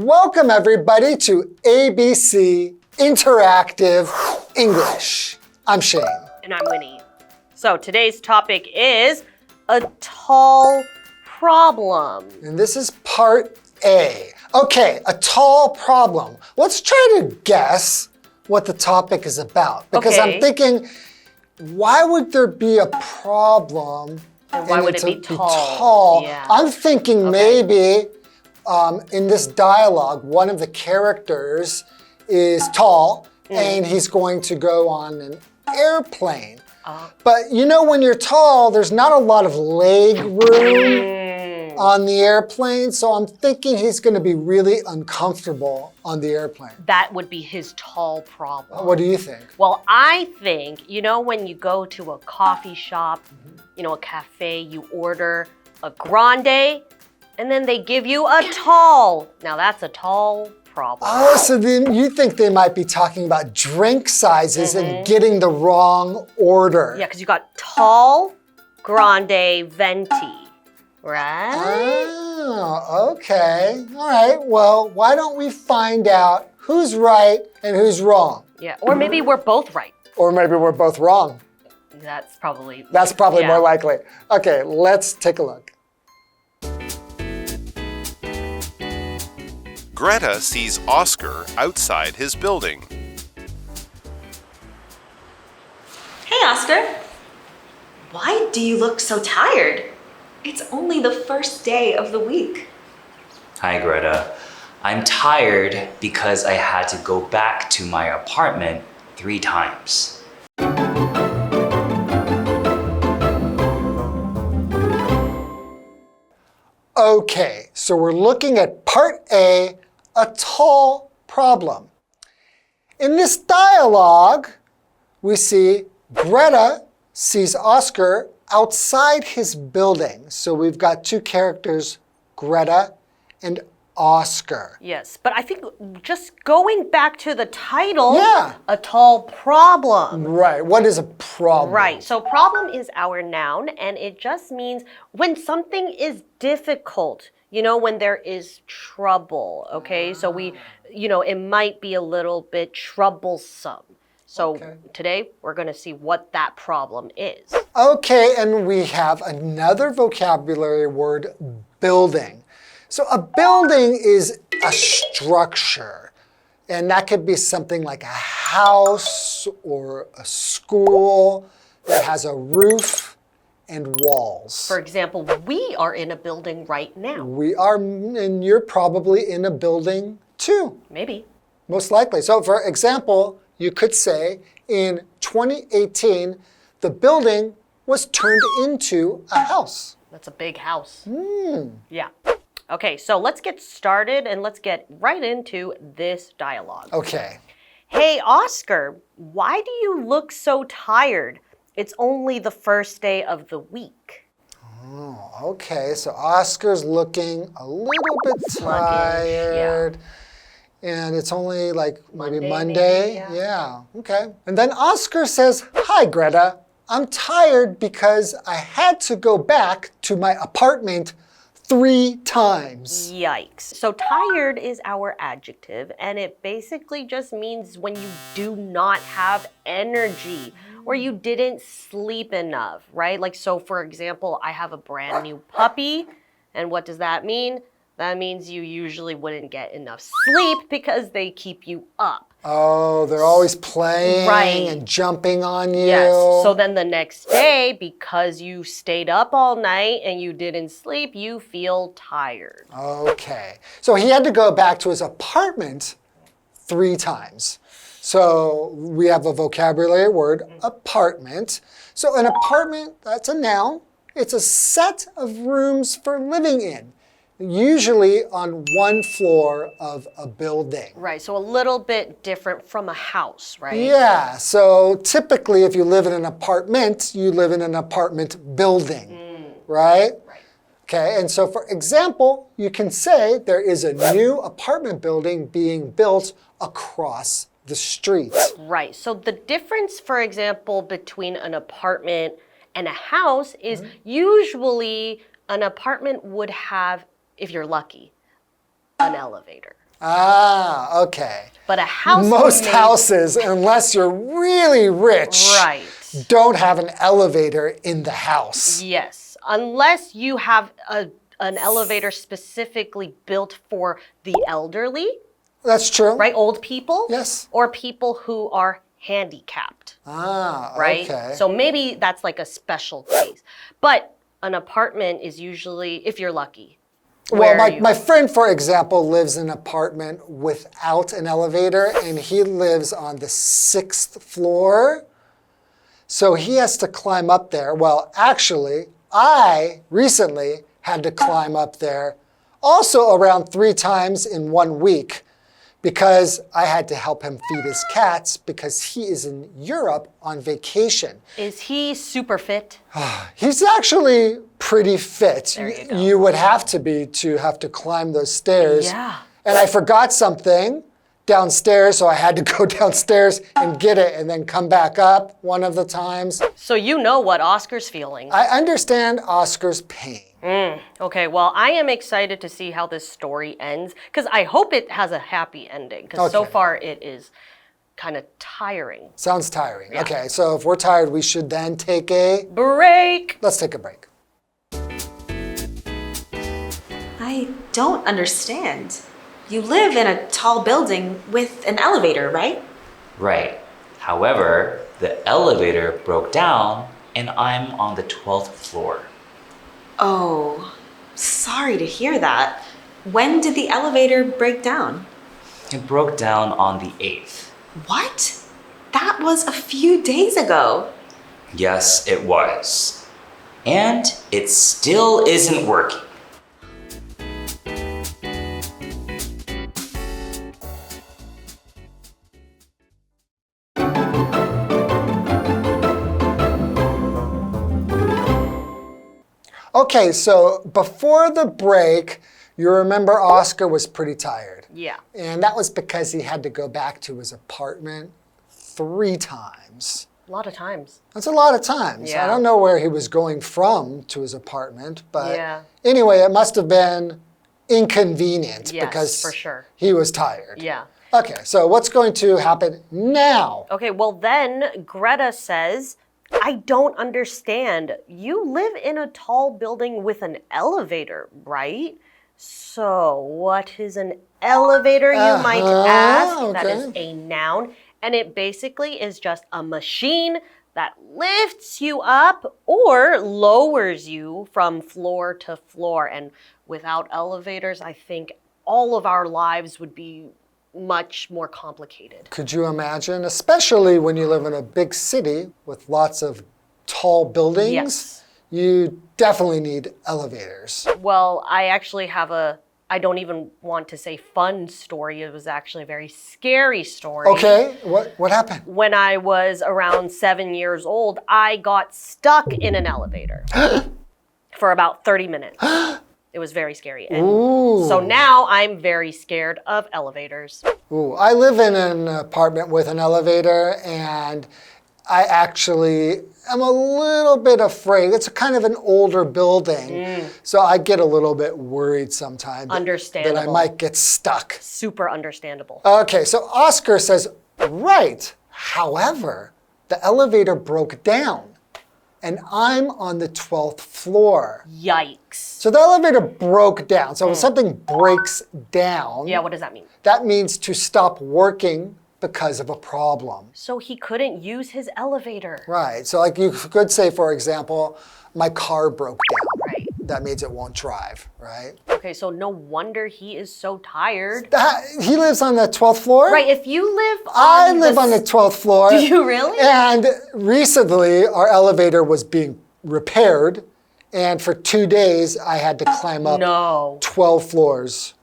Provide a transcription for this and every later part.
Welcome everybody to ABC Interactive English. I'm Shane. And I'm Winnie. So today's topic is a tall problem. And this is part A. Okay, a tall problem. Let's try to guess what the topic is about. Because I'm thinking, why would there be a problem? And why would it be tall? Tall? Yeah. I'm thinking maybe in this dialogue, one of the characters is tall and he's going to go on an airplane. But you know, when you're tall, there's not a lot of leg room on the airplane. So I'm thinking he's going to be really uncomfortable on the airplane. That would be his tall problem. What do you think? Well, I think, you know, when you go to a coffee shop, you know, a cafe, you order a grande, and then they give you a tall. Now that's a tall problem. Oh, so then you think they might be talking about drink sizes and getting the wrong order. Yeah, because you got tall, grande, venti, right? Oh, okay. All right, well, why don't we find out who's right and who's wrong? Yeah, or maybe we're both right. Or maybe we're both wrong. That's probably more likely. Okay, let's take a look. Greta sees Oscar outside his building. Hey, Oscar. Why do you look so tired? It's only the first day of the week. Hi, Greta. I'm tired because I had to go back to my apartment 3 times. Okay, so we're looking at part A, a tall problem. In this dialogue, we see Greta sees Oscar outside his building. So we've got 2 characters, Greta and Oscar. Yes, but I think just going back to the title, a tall problem. Right, what is a problem? Right, so problem is our noun, and it just means when something is difficult, you know, when there is trouble, okay? So you know, it might be a little bit troublesome. So today, we're going to see what that problem is. Okay, and we have another vocabulary word, building. So a building is a structure, and that could be something like a house or a school that has a roof and walls. For example, we are in a building right now. We are, and you're probably in a building too. Maybe. Most likely. So for example, you could say in 2018, the building was turned into a house. That's a big house. Yeah. Okay, so let's get started and let's get right into this dialogue. Okay. Hey, Oscar, why do you look so tired? It's only the first day of the week. Oh, okay. So Oscar's looking a little bit tired. And it's only like maybe Monday. Yeah, okay. And then Oscar says, hi, Greta. I'm tired because I had to go back to my apartment 3 times. Yikes. So tired is our adjective, and it basically just means when you do not have energy or you didn't sleep enough, right? Like, so for example, I have a brand new puppy, and what does that mean? That means you usually wouldn't get enough sleep because they keep you up. Oh, they're always playing and jumping on you. Yes, so then the next day, because you stayed up all night and you didn't sleep, you feel tired. Okay, so he had to go back to his apartment 3 times. So we have a vocabulary word, apartment. So an apartment, that's a noun. It's a set of rooms for living in, usually on 1 floor of a building. Right, so a little bit different from a house, right? Yeah, so typically if you live in an apartment, you live in an apartment building, right? Okay, and so for example, you can say there is a new apartment building being built across the street. Right, so the difference, for example, between an apartment and a house is usually an apartment would have, if you're lucky, an elevator. Ah, okay. But a house Most houses, unless you're really rich, Right. don't have an elevator in the house. Yes, unless you have an elevator specifically built for the elderly, That's true. right? Old people. Yes. Or people who are handicapped, Ah, right? okay. So maybe that's like a special case. But an apartment is usually, if you're lucky. Well, where my friend, for example, lives in an apartment without an elevator, and he lives on the 6th floor. So he has to climb up there. Well, actually, I recently had to climb up there also around 3 times in 1 week because I had to help him feed his cats because he is in Europe on vacation. Is he super fit? He's actually pretty fit. There you go. You would have to climb those stairs. Yeah. And I forgot something downstairs, so I had to go downstairs and get it and then come back up one of the times. So you know what Oscar's feeling. I understand Oscar's pain. Okay, well, I am excited to see how this story ends because I hope it has a happy ending because so Okay. far it is kind of tiring. Sounds tiring. Okay, so if we're tired, we should then take a... Break! Let's take a break. I don't understand. You live in a tall building with an elevator, right? Right. However, the elevator broke down and I'm on the 12th floor. Oh, sorry to hear that. When did the elevator break down? It broke down on the 8th. What? That was a few days ago. Yes, it was. And it still isn't working. Okay, so before the break, you remember Oscar was pretty tired. Yeah. And that was because he had to go back to his apartment 3 times. A lot of times. That's a lot of times. Yeah. I don't know where he was going from to his apartment, but Yeah. anyway, it must have been inconvenient Yes, because for sure. he was tired. Yeah. Okay, so what's going to happen now? Okay, well, then Greta says, I don't understand. You live in a tall building with an elevator, right? So, what is an elevator, you might ask? That is okay. a noun, and it basically is just a machine that lifts you up or lowers you from floor to floor. And without elevators, I think all of our lives would be much more complicated. Could you imagine, especially when you live in a big city with lots of tall buildings, Yes. you definitely need elevators. Well, I actually have I don't even want to say fun story. It was actually a very scary story. Okay, what happened? When I was around 7 years old, I got stuck in an elevator for about 30 minutes. It was very scary. And so now I'm very scared of elevators. Ooh, I live in an apartment with an elevator, and I actually am a little bit afraid. It's kind of an older building, so I get a little bit worried sometimes that I Understandable. might get stuck. Super understandable. Okay, so Oscar says, right. However, the elevator broke down, and I'm on the 12th floor. Yikes. So the elevator broke down. So when something breaks down, Yeah, what does that mean? that means to stop working because of a problem. So he couldn't use his elevator. Right. So like you could say, for example, my car broke down. Right. That means it won't drive, right? Okay, so no wonder he is so tired. He lives on the 12th floor? Right, if you live on I live on the 12th floor. Do you really? And recently, our elevator was being repaired. And for 2 days, I had to climb up 12 floors.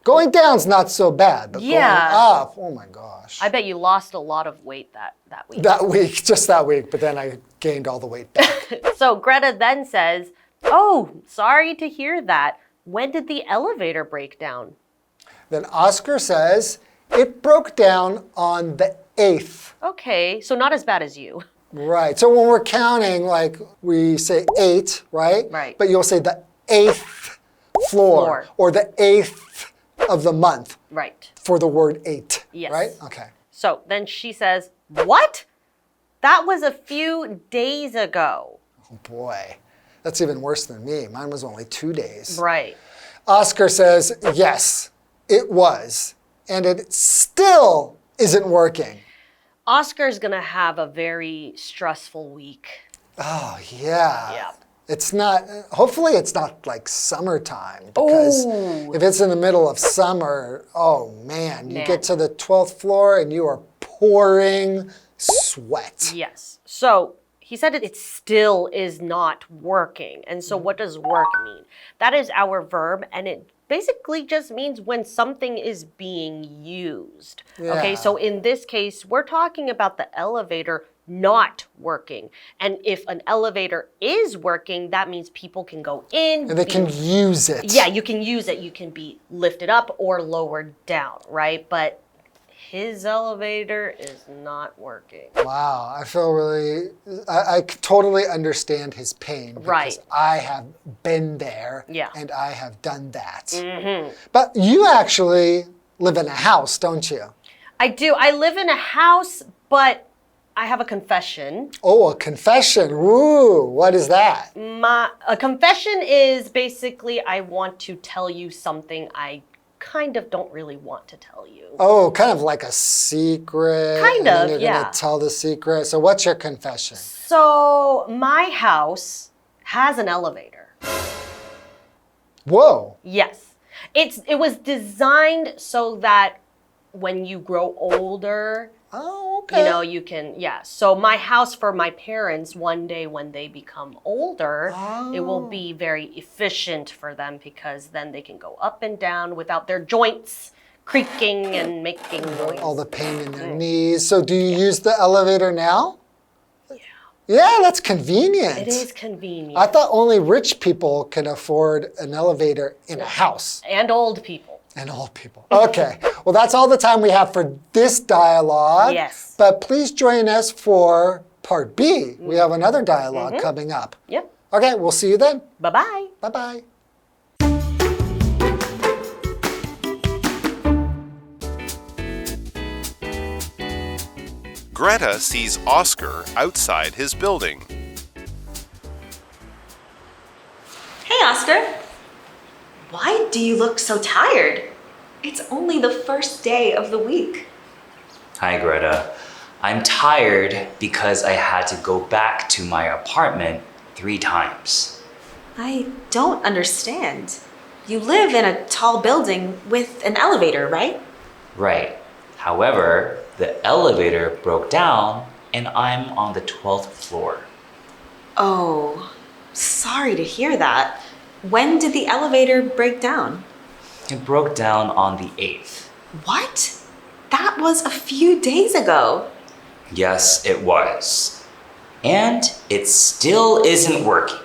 Going down's not so bad, but Yeah. going up, oh my gosh. I bet you lost a lot of weight that week. That week, just that week, but then I gained all the weight back. So Greta then says, oh, sorry to hear that. When did the elevator break down? Then Oscar says, it broke down on the 8th. Okay, so not as bad as you. Right, so when we're counting, like we say 8, right? Right. But you'll say the 8th floor. or the 8th of the month. Right. for the word ate, Yes. right? Okay. So then she says, what? That was a few days ago. Oh boy, that's even worse than me. Mine was only 2 days. Right. Oscar says, yes, it was. And it still isn't working. Oscar's gonna have a very stressful week. Oh, yeah. Yeah. It's not, hopefully it's not like summertime. Because Ooh. if it's in the middle of summer, oh man, you get to the 12th floor and you are pouring sweat. Yes. So he said it still is not working. And so what does work mean? That is our verb, and it basically just means when something is being used. Okay, Yeah. so in this case, we're talking about the elevator not working. And if an elevator is working, that means people can go in. And they can use it. Yeah, you can use it. You can be lifted up or lowered down, right? But his elevator is not working. Wow, I feel really, I totally understand his pain. Because Right. I have been there. Yeah. And I have done that. But you actually live in a house, don't you? I do. I live in a house, but I have a confession. Oh, a confession. Ooh, what is that? A confession is basically I want to tell you something I kind of don't really want to tell you. Oh, kind of like a secret. Kind and then of, you're yeah. gonna tell the secret. So what's your confession? So my house has an elevator. Whoa. Yes. It was designed so that when you grow older, Oh, okay. you know, you can, yeah. So my house for my parents, one day when they become older, it will be very efficient for them because then they can go up and down without their joints creaking and making noise. All the pain in their knees. So do you use the elevator now? Yeah, that's convenient. It is convenient. I thought only rich people can afford an elevator in a house. And old people. And old people. Okay, well, that's all the time we have for this dialogue. Yes. But please join us for part B. We have another dialogue coming up. Yep. Okay, we'll see you then. Bye-bye. Bye-bye. Greta sees Oscar outside his building. Hey, Oscar. Why do you look so tired? It's only the first day of the week. Hi, Greta. I'm tired because I had to go back to my apartment 3 times. I don't understand. You live in a tall building with an elevator, right? Right. However, the elevator broke down and I'm on the 12th floor. Oh, sorry to hear that. When did the elevator break down? It broke down on the 8th. What? That was a few days ago. Yes, it was. And it still isn't working.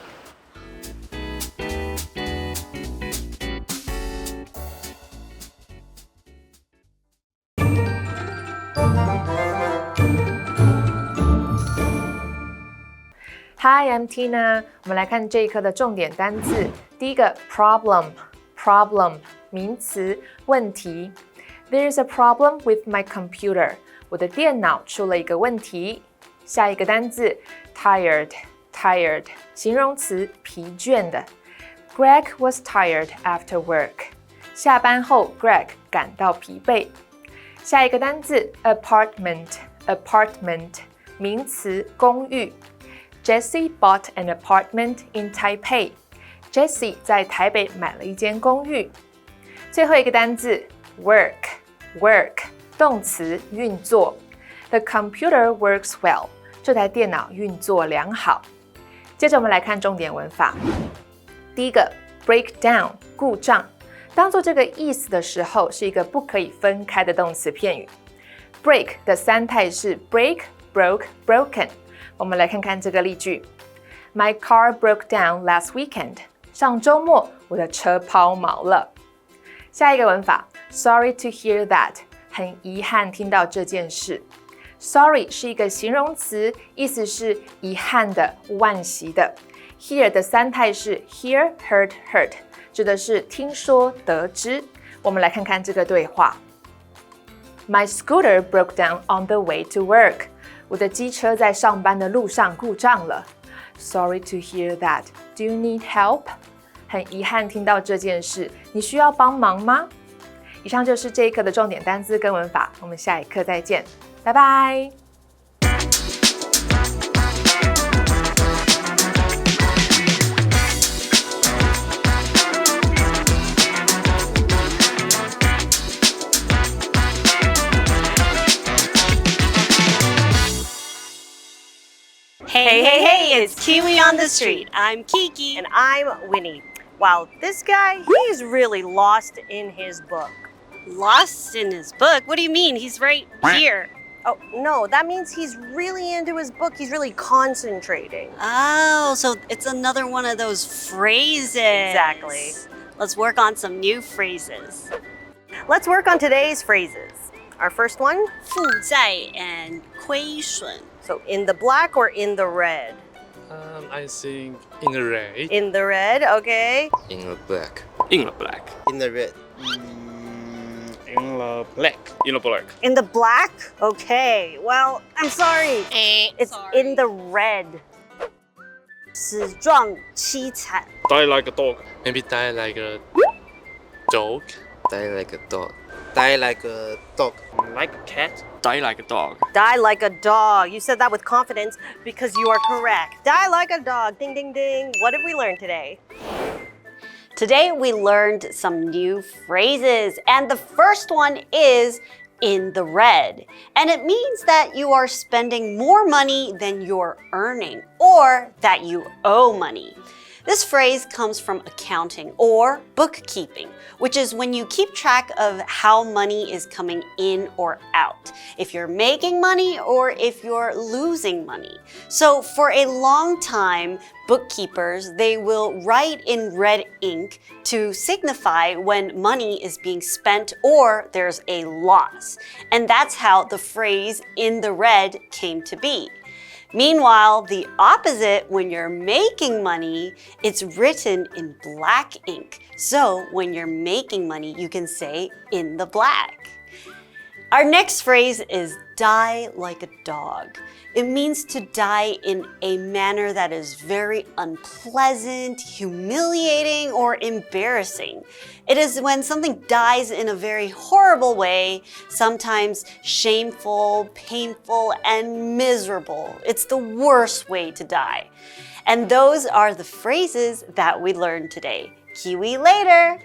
Hi, I'm Tina. 我们来看这一课的重点单字。第一个 problem 名词，问题。There's a problem with my computer. 我的电脑出了一个问题。下一个单字 tired 形容词，疲倦的。Greg was tired after work. 下班后 Greg 感到疲惫。下一个单字 apartment 名词，公寓。Jessie bought an apartment in Taipei. Jessie 在台北买了一间公寓。最后一个单字 work 动词，运作。The computer works well. 这台电脑运作良好。接着我们来看重点文法。第一个 break down 故障，当做这个意思的时候，是一个不可以分开的动词片语。break 的3态是 break, broke, broken。我们来看看这个例句 My car broke down last weekend. 上周末我的车抛锚了。下一个文法 Sorry to hear that. 很遗憾听到这件事。Sorry 是一个形容词，意思是遗憾的、惋惜的。Hear 的3态是 hear, heard, heard， 指的是听说、得知。我们来看看这个对话。My scooter broke down on the way to work. 我的机车在上班的路上故障了。Sorry to hear that. Do you need help? 很遗憾听到这件事，你需要帮忙吗？以上就是这一课的重点单字跟文法，我们下一课再见，拜拜。Hey, it's Kiwi on the street. I'm Kiki. And I'm Winnie. Wow, this guy, he's really lost in his book. Lost in his book? What do you mean? He's right here. Oh, no, that means he's really into his book. He's really concentrating. Oh, so it's another one of those phrases. Exactly. Let's work on some new phrases. Let's work on today's phrases. Our first one? 负债 and 亏损. So in the black or in the red? I think in the red. In the red, okay. In the black. In the black. In the red. In the black. In the black. In the black? Okay. Well, I'm sorry. It's sorry. in the red. 死状凄惨. Die like a dog. Maybe die like a dog. Die like a dog. Die like a dog. Like a cat. Die like a dog. Die like a dog. You said that with confidence because you are correct. Die like a dog. Ding, ding, ding. What did we learn today? Today we learned some new phrases, and the first one is in the red. And it means that you are spending more money than you're earning, or that you owe money. This phrase comes from accounting or bookkeeping, which is when you keep track of how money is coming in or out, if you're making money or if you're losing money. So for a long time, bookkeepers, they will write in red ink to signify when money is being spent or there's a loss. And that's how the phrase in the red came to be. Meanwhile, the opposite, when you're making money, it's written in black ink. So when you're making money, you can say in the black. Our next phrase is die like a dog. It means to die in a manner that is very unpleasant, humiliating, or embarrassing. It is when something dies in a very horrible way, sometimes shameful, painful, and miserable. It's the worst way to die. And those are the phrases that we learned today. Kiwi later!